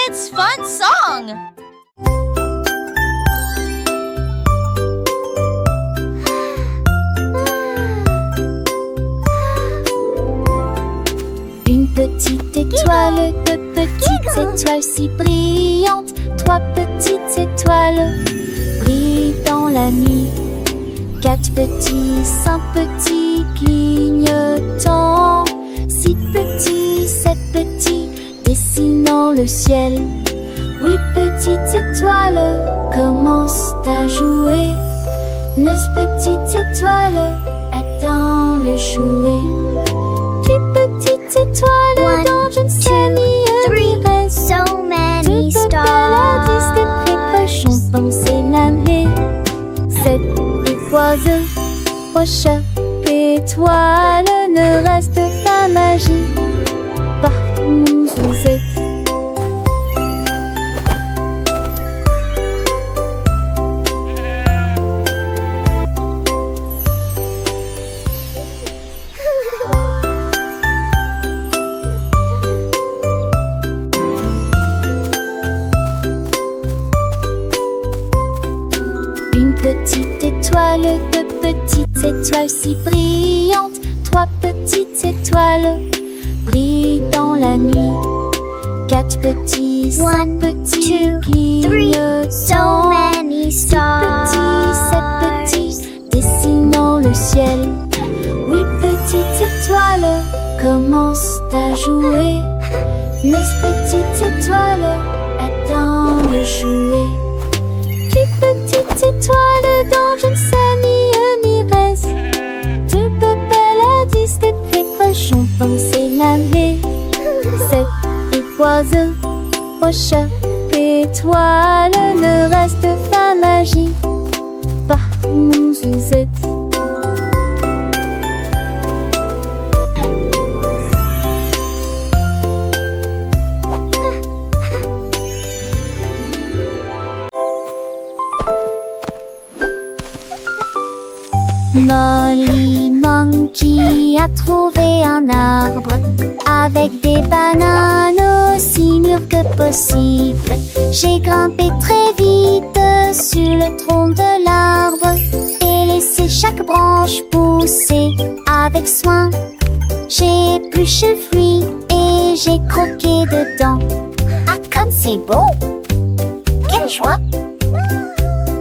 kids' fun song! Une petite étoile, deux petites étoiles si brillantes, trois petites étoiles brillent dans la nuit. Quatre petits, cinq petits clignotants, six petits, sept petits dessinant le ciel. Huit petites étoiles commencent à jouer. Neuf petites étoiles attendent le jouet. Dix petites étoiles dans je ne sais ni reste. So many Toutes stars. paladis des précochons pensés l'année. Sept oiseaux, trois chats, étoiles, ne reste pas magie. Partout où vous êtes. Une petite étoile, deux petites étoiles si brillantes, trois petites étoiles brillent dans la nuit. Quatre petits, cinq petits clignotants, So many six stars. petits, sept petits dessinant le ciel. Huit petites étoiles commencent à jouer. Neuf petites étoiles attendent le jouet. Dix petites étoiles dans je ne sais ni reste. Deux paladis des précochons pensés l'année. Sept oiseaux, trois chats, étoiles, ne reste pas magie. Partout où vous êtes. Molly Monkey a trouvé un arbre avec des bananes aussi mûres que possible. J'ai grimpé très vite sur le tronc de l'arbre et laissé chaque branche pousser avec soin. J'ai épluché le fruit et j'ai croqué dedans. Ah, comme c'est beau! Quelle joie!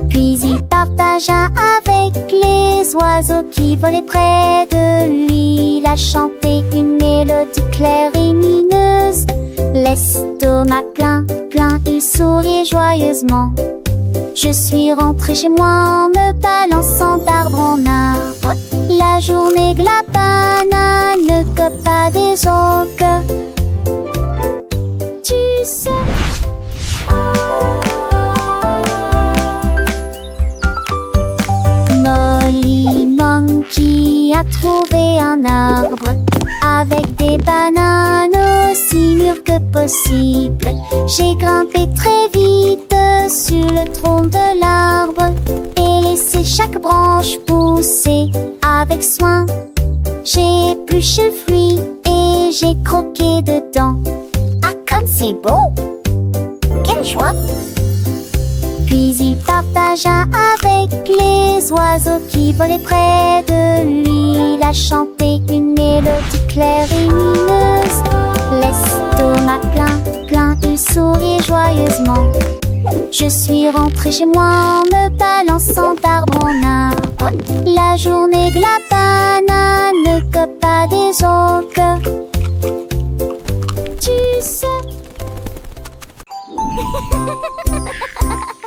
Puis il partagea avec les oiseaux qui volaient près de lui. Il a chanté une mélodie claire et lumineuse. L'estomac plein, il souriait joyeusement. Je suis rentrée chez moi en me balançant d'arbre en arbre. La journée de la banane ne cope pas des autres. Tu sais. Molly Monkey a trouvé un arbre avec des bananes aussi mûres que possible. J'ai grimpé très vite sur le tronc de l'arbre et laissé chaque branche pousser avec soin. J'ai épluché le fruit et j'ai croqué dedans. Ah, comme c'est beau! Quelle joie! Puis il partagea avec les oiseaux qui volaient près de lui. Il a chanté une mélodie claire et lumineuse. L'estomac plein, il souriait joyeusement. Je suis rentrée chez moi en me balançant d'arbre en arbre. La journée de la banane ne cope pas des autres. Tu sais.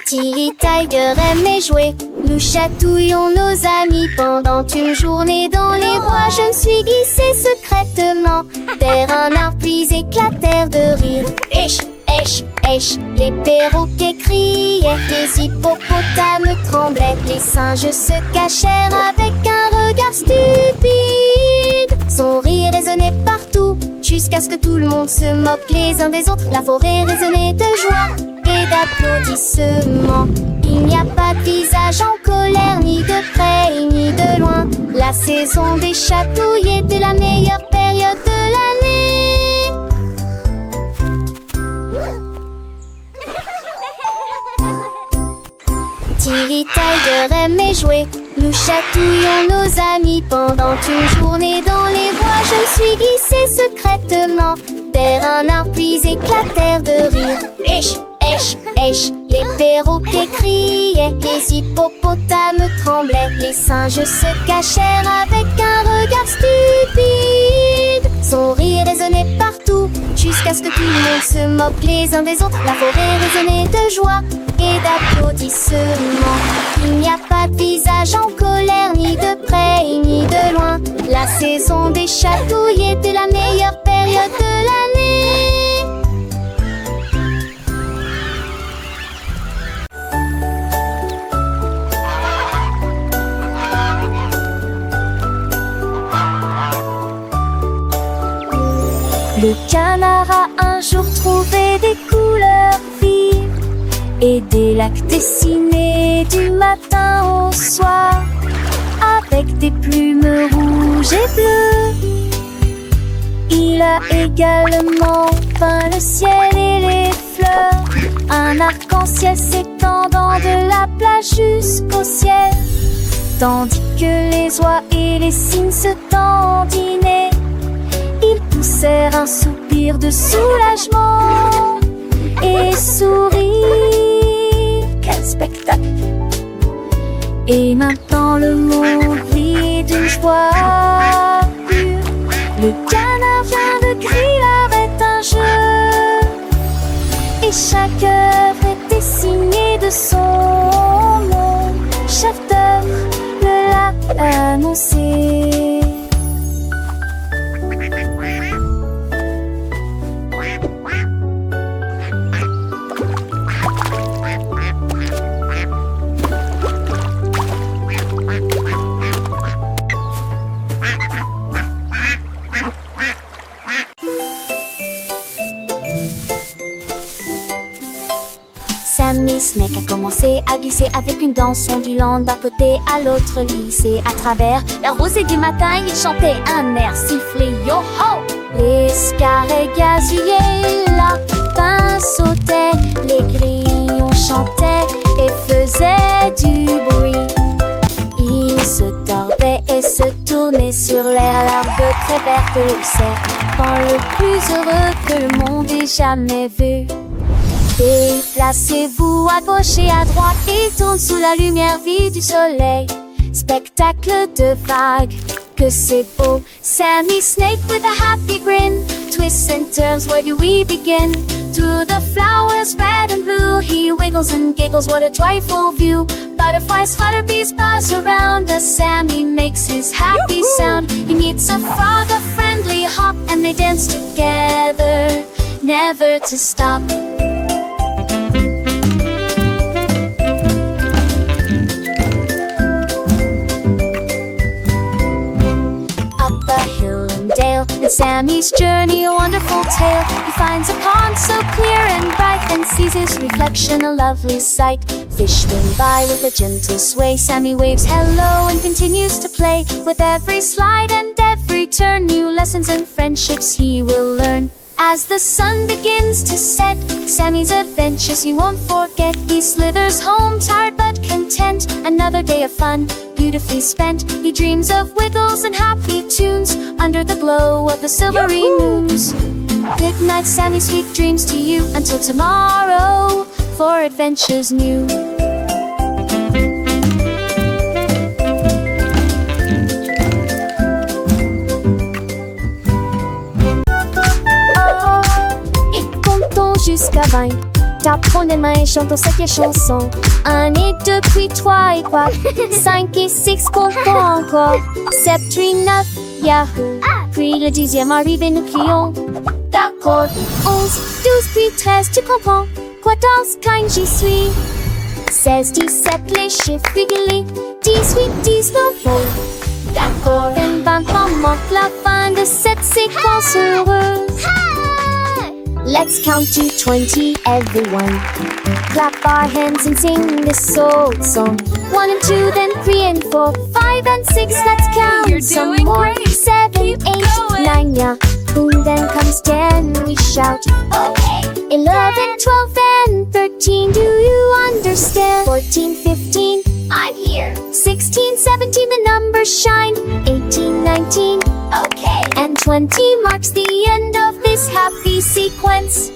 Tilly Tiger aimait jouer. Nous chatouillons nos amis pendant une journée dans les bois. Je me suis glissée secrètement vers un arbre puis éclatèrent de rire. Esh, esh, esh, les perroquets criaient, les hippopotames tremblaient, les singes se cachèrent avec un regard stupide. Son rire résonnait partout jusqu'à ce que tout le monde se moque les uns des autres. La forêt résonnait de joie et d'applaudissements. Il n'y a pas de visage en colère, ni de près ni de loin. La saison des chatouilles était la meilleure période de l'année. et jouer. Nous chatouillons nos amis pendant une journée dans les bois. Je me suis glissée secrètement vers un arbre puis éclatèrent de rire. Esh, esh, esh, les perroquets criaient, les hippopotames tremblaient, les singes se cachèrent avec un regard stupide. Son rire résonnait partout, jusqu'à ce que tout le monde se moque les uns des autres. La forêt résonnait de joie et d'applaudissements. Il n'y a pas de visage en colère, ni de près ni de loin. La saison des chatouilles était la meilleure période de l'année. Le canard a un jour trouvé des couleurs vives et des lacs dessinés du matin au soir avec des plumes rouges et bleues. Il a également peint le ciel et les fleurs, un arc-en-ciel s'étendant de la plage jusqu'au ciel, tandis que les oies et les cygnes se dandinaient. Ils poussèrent un soupir de soulagement et sourirent. Quel spectacle! Et maintenant le monde vit d'une joie pure. Le canard vient de crier arrête un jeu, et chaque œuvre est dessinée de son nom. Chef d'œuvre me l'a annoncé. Sammy Snake a commencé à glisser avec une danse ondulant d'un côté à l'autre lycée. À travers la rosée du matin, il chantait un air sifflé yo-ho. Les scarets gazouillaient, la lapin sautait, les grillons chantaient et faisaient du bruit. Ils se tordaient et se tournaient sur l'air, l'arbre très verte le serpent le plus heureux que le monde ait jamais vu. Déplacez-vous à gauche et à droite, il tourne sous la lumière vive du soleil. Spectacle de vagues, que c'est beau. Sammy Snake with a happy grin twists and turns, where do we begin? To the flowers red and blue, he wiggles and giggles, what a joyful view. Butterflies flutter, bees buzz around us, Sammy makes his happy sound. He meets a frog, a friendly hop, and they dance together, never to stop. And Sammy's journey a wonderful tale. He finds a pond so clear and bright, and sees his reflection a lovely sight. Fish swim by with a gentle sway. Sammy waves hello and continues to play. With every slide and every turn, new lessons and friendships he will learn. As the sun begins to set, Sammy's adventures he won't forget. He slithers home tired but content. Another day of fun, beautifully spent. He dreams of wiggles and happy tunes under the glow of the silvery moons. Good night, Sammy, sweet dreams to you. Until tomorrow, for adventures new. Jusqu'à 20, t'apprends des mains et chantons cette chanson. 1 et 2 puis 3 et 4, 5 et 6 comptons encore. 7, 8, 9, yahoo. Puis le 10e arrivé, nous crions d'accord. 11, 12 puis 13, tu comprends. 14, 15, j'y suis. 16, 17, les chiffres réguliers. 18, 19, oh, d'accord. 20, manque la fin de cette séquence heureuse. Let's count to 20, everyone. Clap our hands and sing this old song. 1 and 2, then 3 and 4, 5 and 6, let's count. You're some doing more. great. 7, Keep 8, going. 9, yeah. Boom, then comes 10, we shout. Okay. 11, 12, and 13, do you understand? 14, 15, I'm here. 16, 17, the numbers shine. 18, 19, okay. And 20 marks the end of this happy sequence.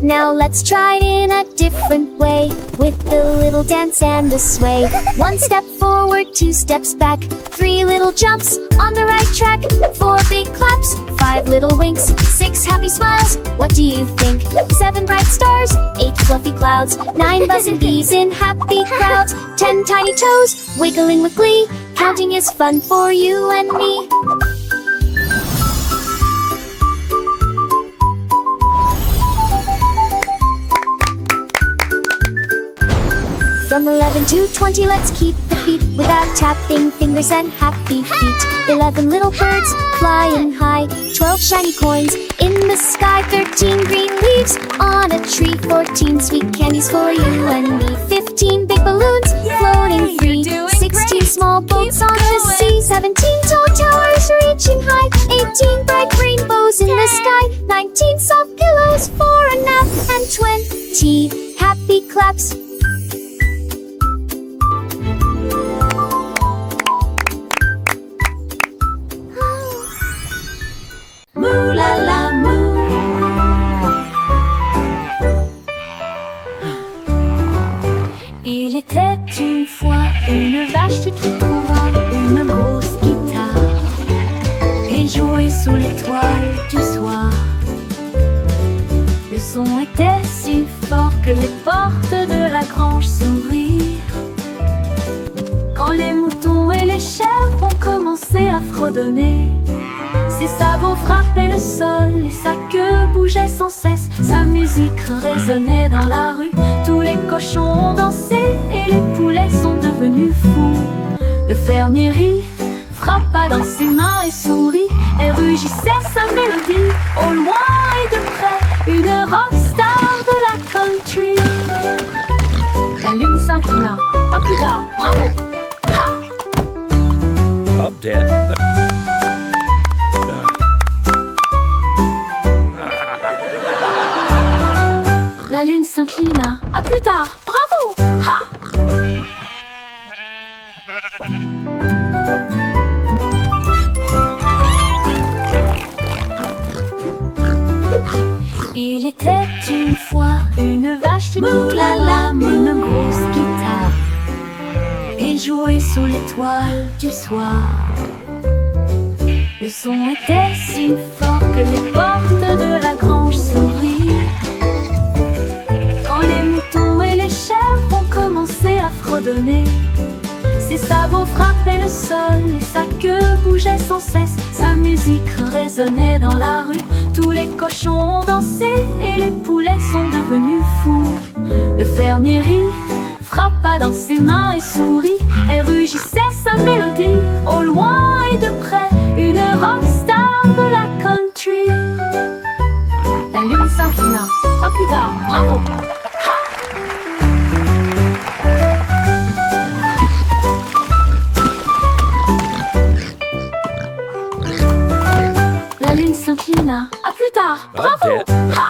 Now let's try it in a different way, with the little dance and the sway. 1 step forward, 2 steps back, 3 little jumps on the right track, 4 big claps, 5 little winks, 6 happy smiles. What do you think? 7 bright stars, 8 fluffy clouds, 9 buzzing bees in happy crowds, 10 tiny toes wiggling with glee. Counting is fun for you and me. From 11 to 20, let's keep the beat without tapping fingers and happy feet. 11 little birds flying high, 12 shiny coins in the sky, 13 green leaves on a tree, 14 sweet candies for you and me, 15 big balloons floating free, 16 small boats on the sea, 17 tall towers reaching high, 18 bright rainbows in the sky, 19 soft pillows for a nap, and 20 happy claps. Mou la la mou. Il était une fois une vache qui trouva une grosse guitare et jouait sous l'étoile du soir. Le son était si fort que les portes de la grange s'ouvrirent. Quand les moutons et les chèvres ont commencé à fredonner, ses sabots frappaient le sol et sa queue bougeait sans cesse. Sa musique résonnait dans la rue, tous les cochons ont dansé et les poulets sont devenus fous. Le fermier rit, frappa dans ses mains et sourit et rugissait sa mélodie. Au loin et de près, une rockstar de la country. La lune s'inclina, pas plus tard, bravo! Up, Dad. La lune s'inclina. À plus tard. Bravo! Ha! Il était une fois une vache qui la une grosse guitare et jouait sous l'étoile du soir. Le son était si fort que les portes de la grange s'ouvrirent. Quand les moutons et les chèvres ont commencé à fredonner, ses sabots frappaient le sol et sa queue bougeait sans cesse. Sa musique résonnait dans la rue, tous les cochons ont dansé et les poulets sont devenus fous. Le fermier rit, frappa dans ses mains et sourit et rugissait sa mélodie. Au loin et de près, une rockstar de la country. La lune s'inclina. À plus tard. Bravo! La lune s'inclina. À plus tard. Bravo! Ha!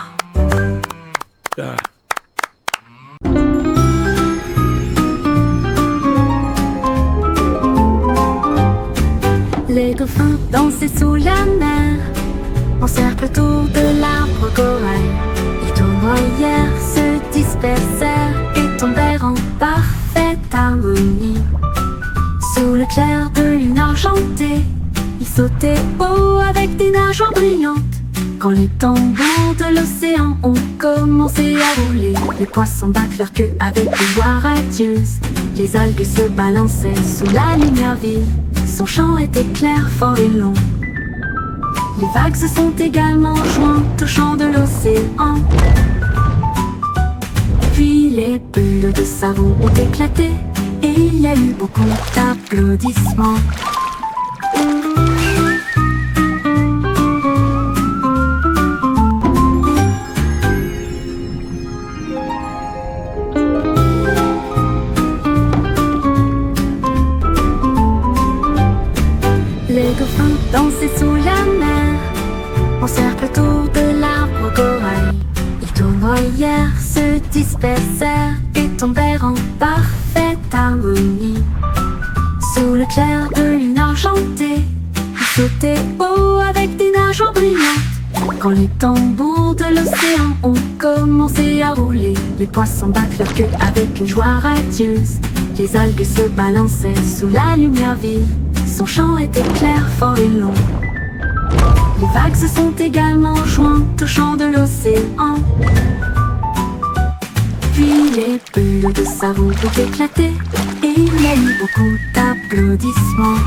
Les dauphins dansaient sous la mer, en cercle autour de l'arbre corail. Les tournoyères se dispersèrent et tombèrent en parfaite harmonie. Sous le clair de lune argentée, ils sautaient haut avec des nageoires brillantes. Quand les tambours de l'océan ont commencé à rouler, les poissons battent leur queue avec des voix radieuses. Les algues se balançaient sous la lumière vive. Son chant était clair, fort et long. Les vagues se sont également jointes au chant de l'océan. Puis les bulles de savon ont éclaté et il y a eu beaucoup d'applaudissements. Les dauphins dansaient sous la mer, en cercle autour de l'arbre corail. Les tournoyères se dispersèrent et tombèrent en parfaite harmonie. le clair de lune argentée, il sautait haut avec des nageoires brillantes. Quand les tambours de l'océan ont commencé à rouler, les poissons battent leur queue avec une joie radieuse. Les algues se balançaient sous la lumière vive, son chant était clair, fort et long. Les vagues se sont également jointes au chant de l'océan. Puis les bulles de savon ont éclaté et il y a eu beaucoup d'applaudissements.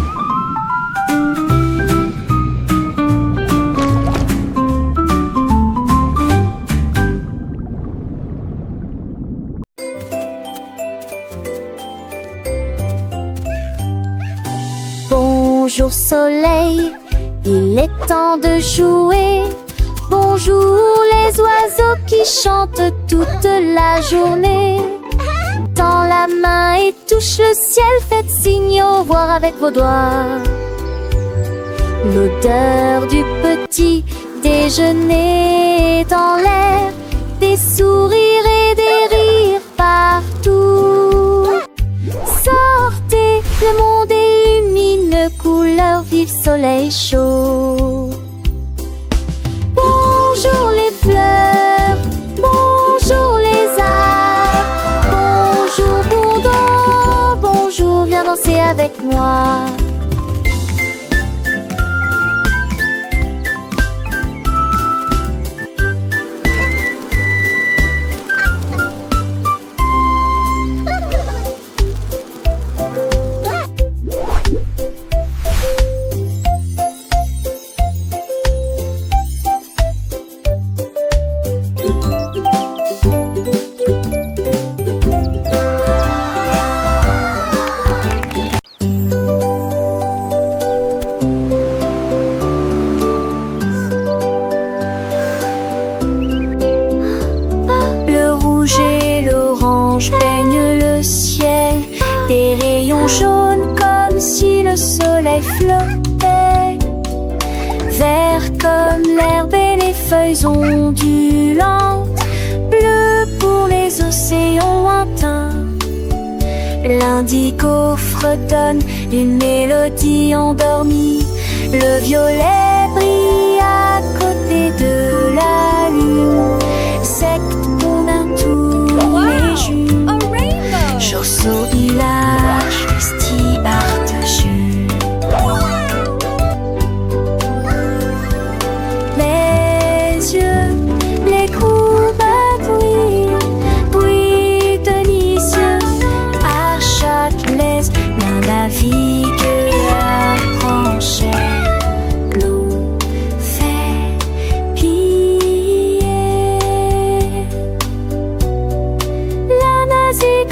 Bonjour soleil, il est temps de jouer. Bonjour les oiseaux qui chantent toute la journée. Tends la main et touche le ciel, faites signe au revoir avec vos doigts. L'odeur du petit déjeuner est dans l'air, des sourires et des rires partout. Sortez, le monde est lumineux, couleur vive, soleil chaud. Bonjour les fleurs, bonjour les arbres, bonjour bourdon, bonjour, viens danser avec moi. Peigne le ciel, des rayons jaunes comme si le soleil flottait. Vert comme l'herbe et les feuilles ondulantes, bleu pour les océans lointains. L'indigo fredonne une mélodie endormie, le violet brille à côté de la lune. Secte pour un tour les jumes. Chausseau village, stibard de jus. Les yeux, les courbes bruit délicieux. À Châtelet, l'un navigue à Franchet. L'eau fait piller. La nazique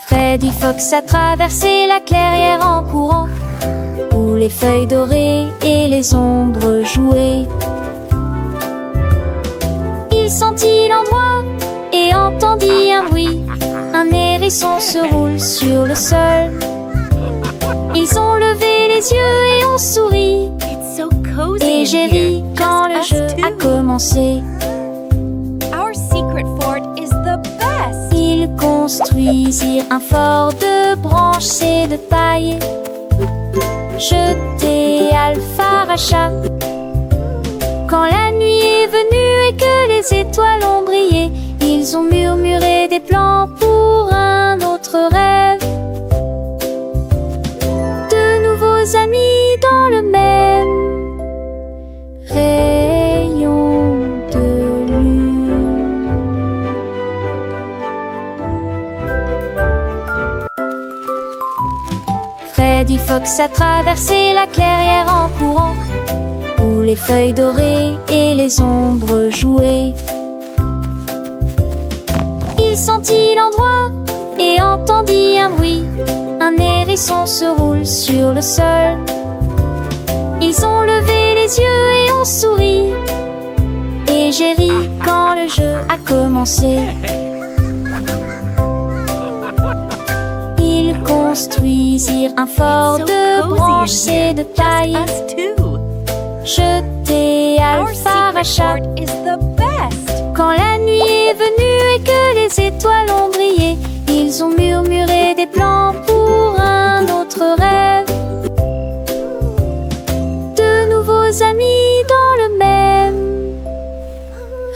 Freddy Fox a traversé la clairière en courant, où les feuilles dorées et les ombres jouaient. Il sentit l'endroit et entendit un bruit. Un hérisson se roule sur le sol. Ils ont levé les yeux et ont souri. Et j'ai ri quand le jeu a commencé. Ils construisirent un fort de branches et de paille, jeté Alpharacha. Quand la nuit est venue et que les étoiles ont brillé, ils ont murmuré des plans pour un autre rêve. De nouveaux amis dans le même rayon de lune. Freddy Fox a traversé la clairière en courant, où les feuilles dorées et les ombres jouaient. Il sentit l'endroit et entendit un bruit. Un hérisson se roule sur le sol. Ils ont levé les yeux et ont souri. Et j'ai ri quand le jeu a commencé. Ils Ils construisirent un fort de branches et de paille. Jeté al parachat. Quand la nuit est venue et que les étoiles ont brillé, ils ont murmuré des plans pour un autre rêve. De nouveaux amis dans le même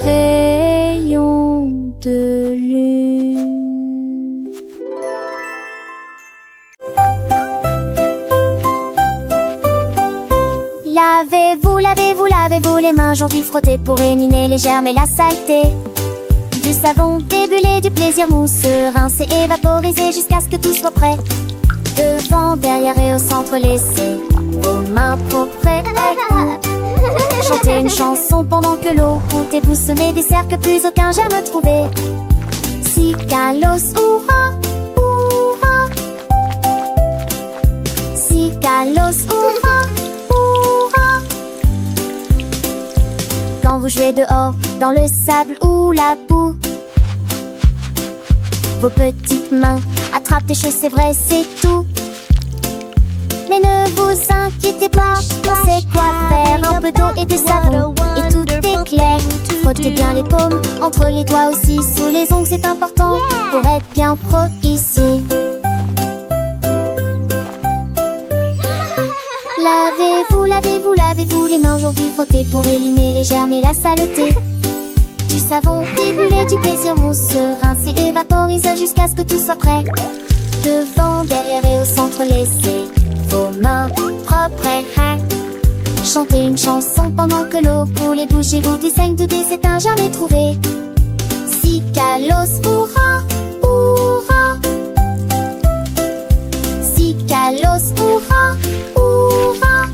rayon de lune. Lavez-vous les mains aujourd'hui frottées pour éliminer les germes et la saleté. Du savon débulé, du plaisir mousseux, rincé et vaporisé jusqu'à ce que tout soit prêt. Devant, derrière et au centre, laissez vos mains propres. Chantez une chanson pendant que l'eau coule et vous semez des cercles que plus aucun germe trouvé. Si Kalos, hurrah, hurrah. Si Kalos, hurrah, hurrah. Quand vous jouez dehors, dans le sable ou la boue, vos petites mains attrapent des choses, c'est vrai, c'est tout. Mais ne vous inquiétez pas, on sait quoi faire. Un peu d'eau et de savon, et tout est clair. Frottez bien les paumes, entre les doigts aussi. Sous les ongles, c'est important pour être bien pro ici. Lavez-vous les mains aujourd'hui frottées pour éliminer les germes et la saleté. Du savon débulé, du plaisir mousseux, rincé et vaporisé jusqu'à ce que tout soit prêt. Devant, derrière et au centre, laissez vos mains propres. Chantez une chanson pendant que l'eau coule et bougez-vous du saigne de des éteints jamais trouvés. Si Kalos, hurrah, hurrah. Si Kalos, hurrah, hurrah.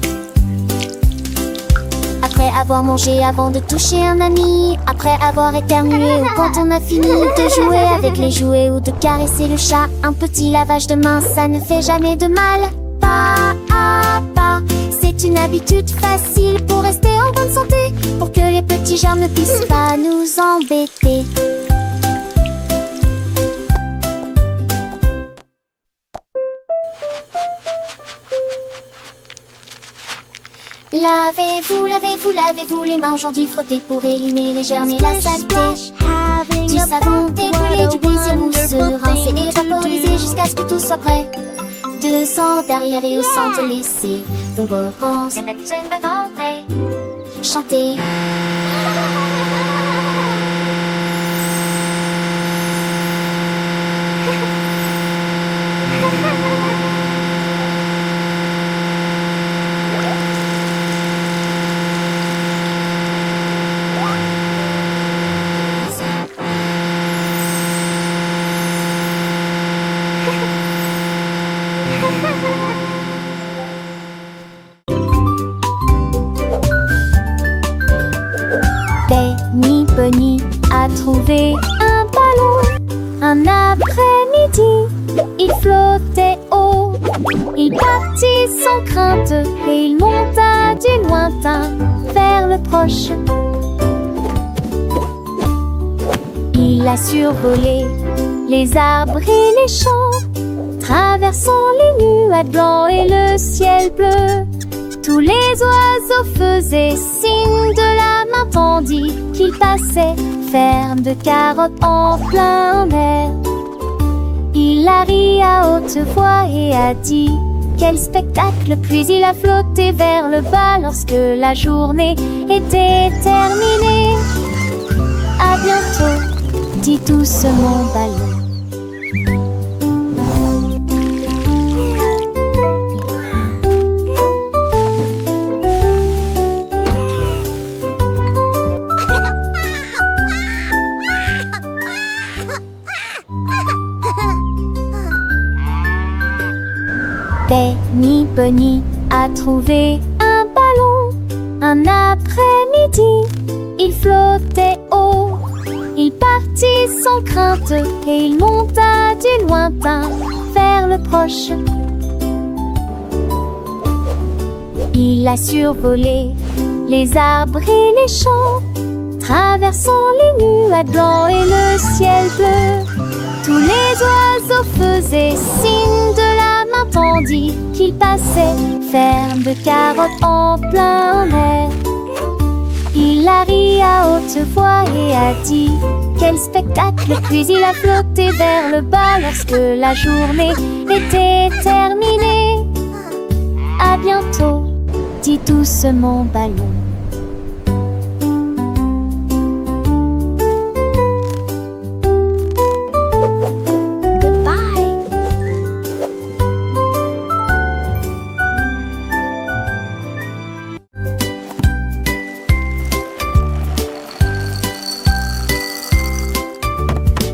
Après avoir mangé, avant de toucher un ami, après avoir éternué ou quand on a fini de jouer avec les jouets ou de caresser le chat, un petit lavage de main, ça ne fait jamais de mal. Pas à pas, c'est une habitude facile pour rester en bonne santé, pour que les petits germes ne puissent pas nous embêter. Lavez-vous les mains aujourd'hui frottées pour éliminer les germes et la saleté. Du savon débulé, du plaisir mousseux, rincé et vaporisé jusqu'à ce que tout soit prêt. Devant, derrière et au centre, laissez vos bronzes chanter. Bunny a trouvé un ballon. Un après-midi, il flottait haut. Il partit sans crainte et il monta du lointain vers le proche. Il a survolé les arbres et les champs, traversant les nuages blancs et le ciel bleu. Tous les oiseaux faisaient signe de la main tandis qu'il passait, ferme de carottes en plein air. Il a ri à haute voix et a dit quel spectacle, puis il a flotté vers le bas lorsque la journée était terminée. À bientôt, dit doucement Ballon. Bunny a trouvé un ballon. Un après-midi, il flottait haut. Il partit sans crainte et il monta du lointain vers le proche. Il a survolé les arbres et les champs, Traversons les nuages blancs et le ciel bleu. Tous les oiseaux faisaient signe de la main tandis qu'ils passaient, ferme de carottes en plein air. Il a ri à haute voix et a dit: quel spectacle! Puis il a flotté vers le bas lorsque la journée était terminée. À bientôt, dit doucement Ballon.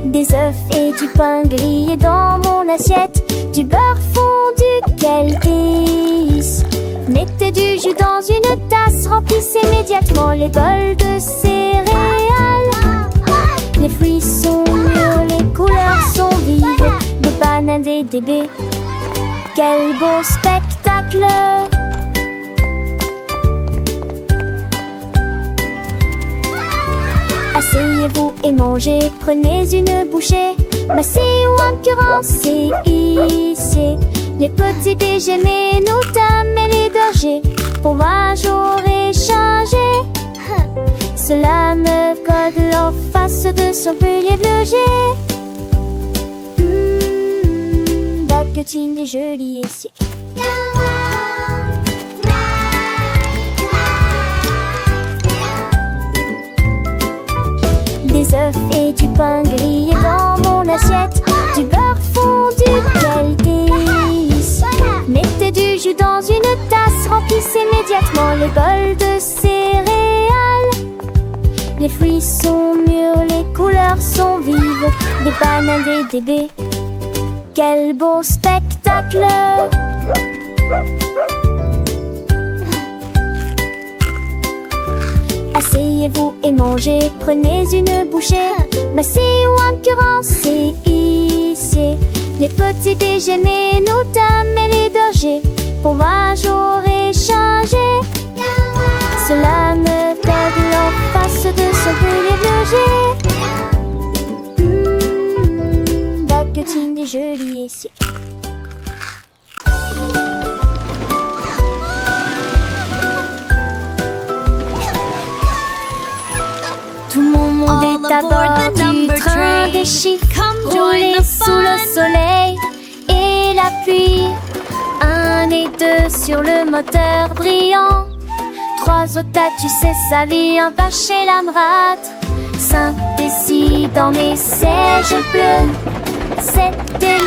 Des œufs et du pain grillé dans mon assiette, du beurre fondu, quel délice! Mettez du jus dans une tasse, remplissez immédiatement les bols de céréales. Les fruits sont mûrs, les couleurs sont vives, des bananes, des baies. Quel beau spectacle! Asseyez-vous et mangez, prenez une bouchée. Massez ou incurancez, ici les petits déjeuners, nos dames et les bergers. Pour moi j'aurais changé. Cela me colle en face de son feuillet logé. Baguettine est jolie ici. Des œufs et du pain grillé dans mon assiette, du beurre fondu, quel délice! Mettez du jus dans une tasse, remplissez immédiatement les bols de céréales. Les fruits sont mûrs, les couleurs sont vives, des bananes et des baies. Quel beau spectacle! Asseyez-vous et mangez, prenez une bouchée. Massez ou incurancez, ici les petits déjeuners, nos dames et les bergers. Pour moi j'aurais changé. Cela me colle en face de son feuillet logé. Baguettine est jolie ici. Tout mon monde est à bord du train des chiffres, roulé sous le soleil et la pluie. 1 et 2 sur le moteur brillant. 3 au tas, tu sais sa vie, un pas chez la rate. 5 et 6 dans mes sièges bleus. 7 et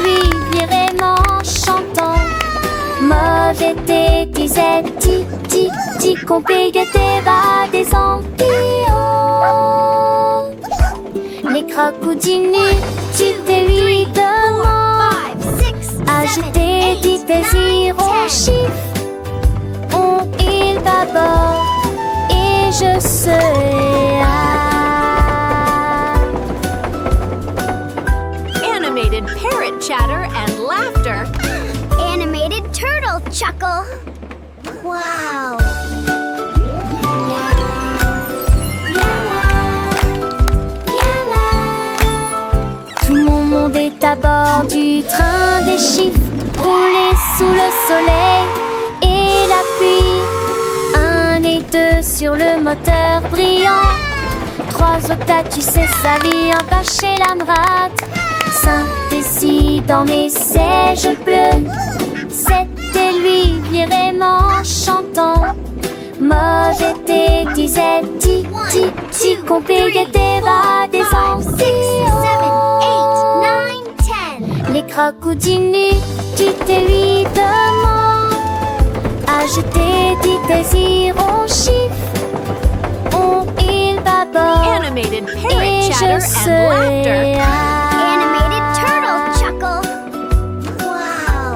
8 vraiment chantant. Mauvais thé, disait ti ti ti, compliqué bas des empires. Les crocodiles, tu t'es lui demande. Agiter des désirs au chiffre. On il bâbord et je serai Animated parrot chatter and laughter. Animated turtle chuckle. Wow. Tout mon monde est à bord du train des chiffres, roulé sous le soleil et la pluie. 1 et 2 sur le moteur brillant. 3 au tas, tu sais sa vie, un pas chez la rate. 5 et 6 dans mes sièges bleus. 7 et 8 vraiment chantant. Mauvais thé, disait ti ti ti, compliqué bas des empires. 7, 8, 9, 10. Les crocodiles, tu t'es lui demande. Agiter des désirs au chiffre. On il bâbord Animated et parrot je chatter and serai laughter. Animated turtle chuckle. Wow.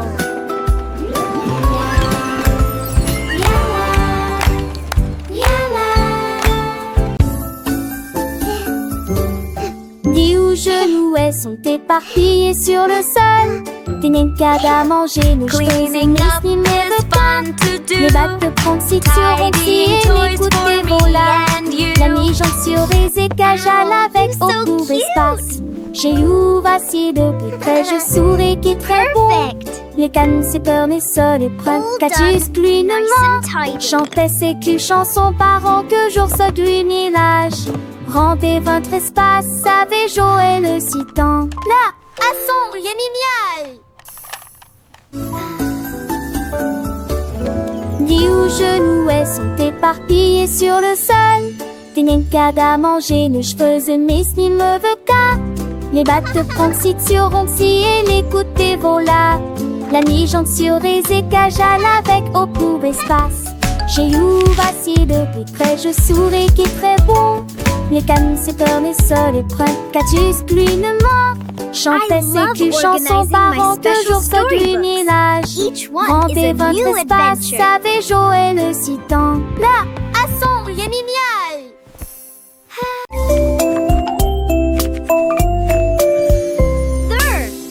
Dis où je louais sont éparpillés sur le sol. Des niens à manger, nous Cleaning up never fun to do. Les bateaux prennent si sur aussi et écoutez voilà. L'ami jante sur des écages à l'avec au court espace. J'ai eu assis de plus près, je souris qui est très bon. Les cannes, c'est peur, mais ça les prennent. Qu'as-tu plus ne chantait ses culs chansons par que jour ça du village. Rendez votre espace, savez jouer le citant. Là, à son génial. Dis où genoux sont éparpillés sur le sol. Des nienkas à manger, nous je faisais mes ni me veut qu'à. Les battes prennent si sur si et l'écoutez voilà. L'ami jante sur des écages à l'avec au court espace. J'ai eu assis de plus près, je souris qui est très bon. Les cannes, c'est peur, mais ça les prennent. Qu'as-tu plus ne ment? Chantait ses culs chansons par que jour ça du village. Rendez votre espace, savez jouer le citant. Là, à son génial.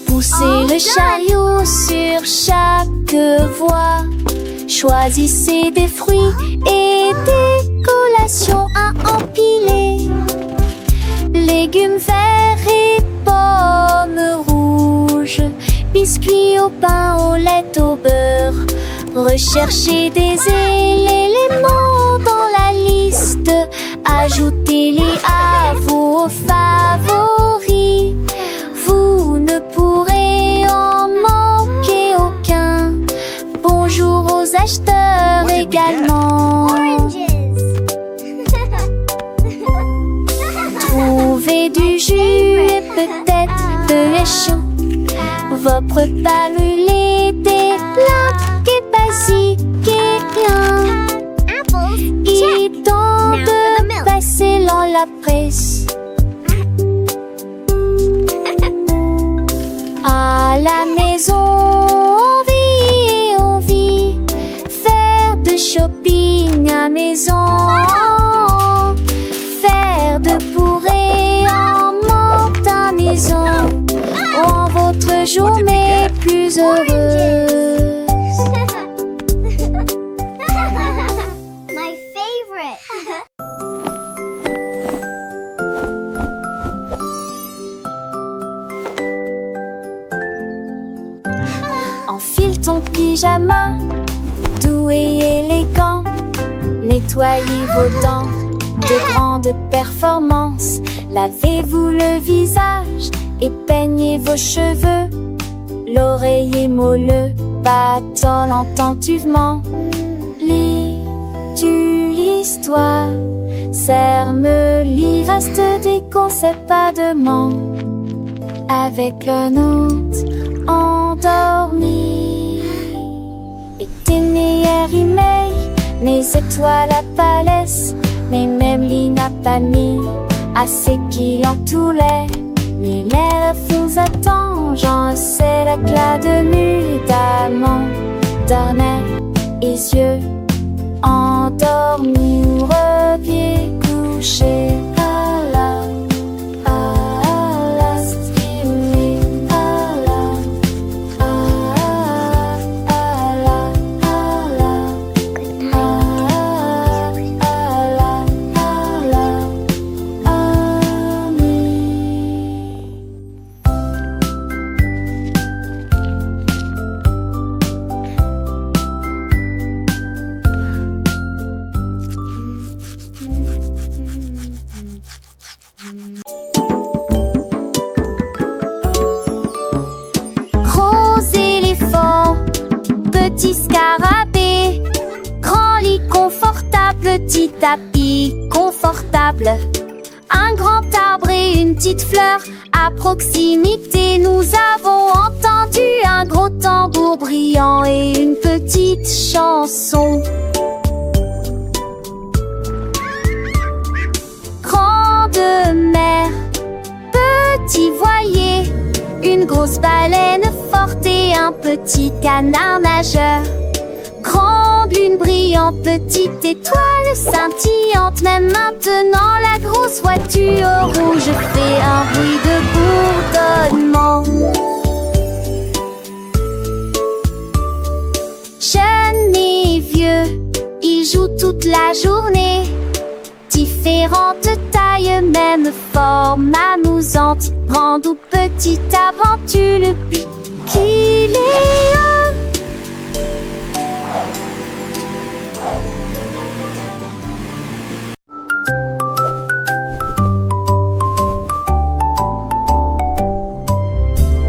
Poussez le chariot sur chaque voie. Choisissez des fruits et des collations à empiler. Légumes verts et pommes rouges. Biscuits au pain, au lait, au beurre. Recherchez des éléments dans la liste. Ajoutez-les à vos favoris. Vous ne pourrez en manquer aucun. Bonjour aux acheteurs également. Trouvez du jus et peut-être de l'échou. Vos repas brûlés, des plats et basiques et rien. Il est temps de passer dans la presse. À la maison, on vit, faire de shopping à maison, faire de bourrée en monte à maison, rend votre journée plus heureuse. My favorite. Enfile ton pyjama, doux et élégant. Nettoyez vos dents de grande performance. Lavez-vous le visage et peignez vos cheveux. L'oreiller moelleux battant l'entenduvent. Lis-tu l'histoire? Serre-me reste des concepts pas de ment. Avec le nôtre endormi. Éteignez email, mes étoiles à palès, mais même l'ina pas mis assez qui en tous les. Mais l'air vous attend, j'en sais l'éclat de nutamment. Dormez, les yeux endormis ou reviez coucher. Gros éléphant, petit scarabée, grand lit confortable, petit tapis confortable, un grand arbre et une petite fleur à proximité. Nous avons entendu un gros tambour brillant et une petite chanson. Grande mer, petit voilier, une grosse baleine forte et un petit canard nageur. Grande lune brillante, petite étoile scintillante. Même maintenant la grosse voiture rouge fait un bruit de bourdonnement. Je n'ai toute la journée. Différentes tailles, même forme amusante. Grande ou petite aventure, le but qu'il est un.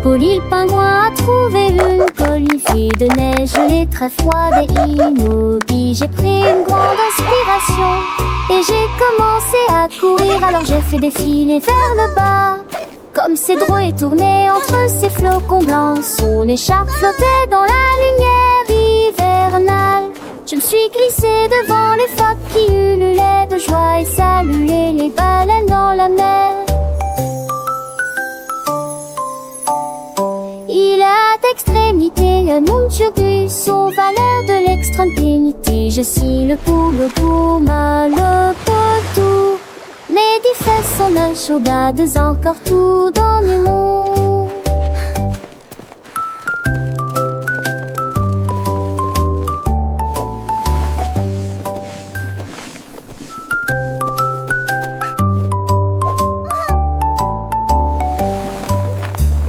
Polly le pingouin a trouvé une colifée de neige gelée très froide et immobile. J'ai pris une grande inspiration et j'ai commencé à courir. Alors j'ai fait défiler vers le bas. Comme ces drôles et tourné entre ces flocons blancs, son écharpe flottait dans la lumière hivernale. Je me suis glissée devant les phoques qui ululaient de joie et saluaient les baleines dans la mer. Il a d'extrémité un monturus aux valeurs de l'extrême-pénité. Je suis le pouma, le potou. Mais des fesses sont un chaudades encore tout dans le monde.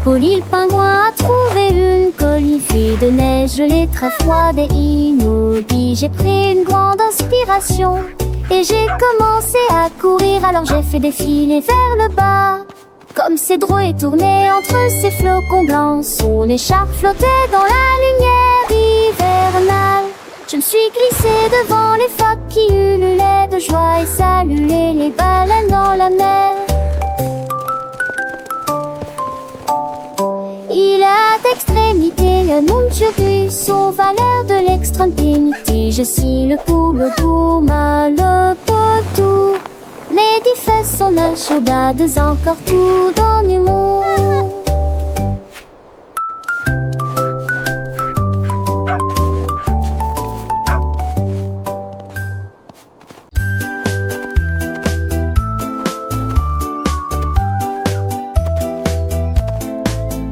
Polly le pingouin a trouvé une colifée de neige gelée très froide et immobile. J'ai pris une grande inspiration et j'ai commencé à courir. Alors j'ai fait défiler vers le bas. Comme ces drôles et tourné entre ces flocons blancs, son écharpe flottait dans la lumière hivernale. Je me suis glissée devant les phoques qui ululaient de joie et saluaient les baleines dans la mer. Il a d'extrémité un monturus aux valeurs de l'extrême-pénité. Je suis le pouma, le potou. Mais des fesses sont un chaudades encore tout dans le monde.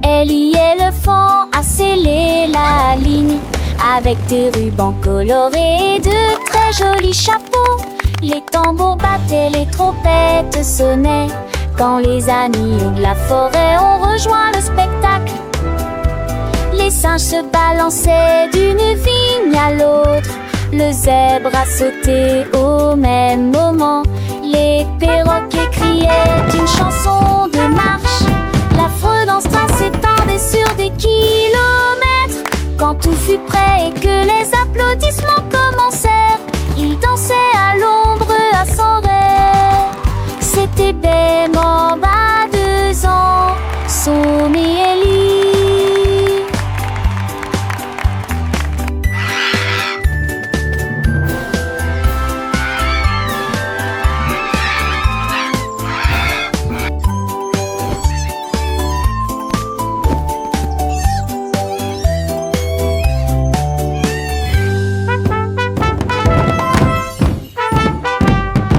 Ellie éléphant a scellé la ligne avec des rubans colorés et de très jolis chapeaux. Les tambours battaient, les trompettes sonnaient quand les amis de la forêt ont rejoint le spectacle. Les singes se balançaient d'une vigne à l'autre. Le zèbre a sauté au même moment. Les perroquets criaient une chanson de marche. L'affreux dans strass s'étendait sur des kilomètres. Quand tout fut prêt et que les applaudissements commençaient,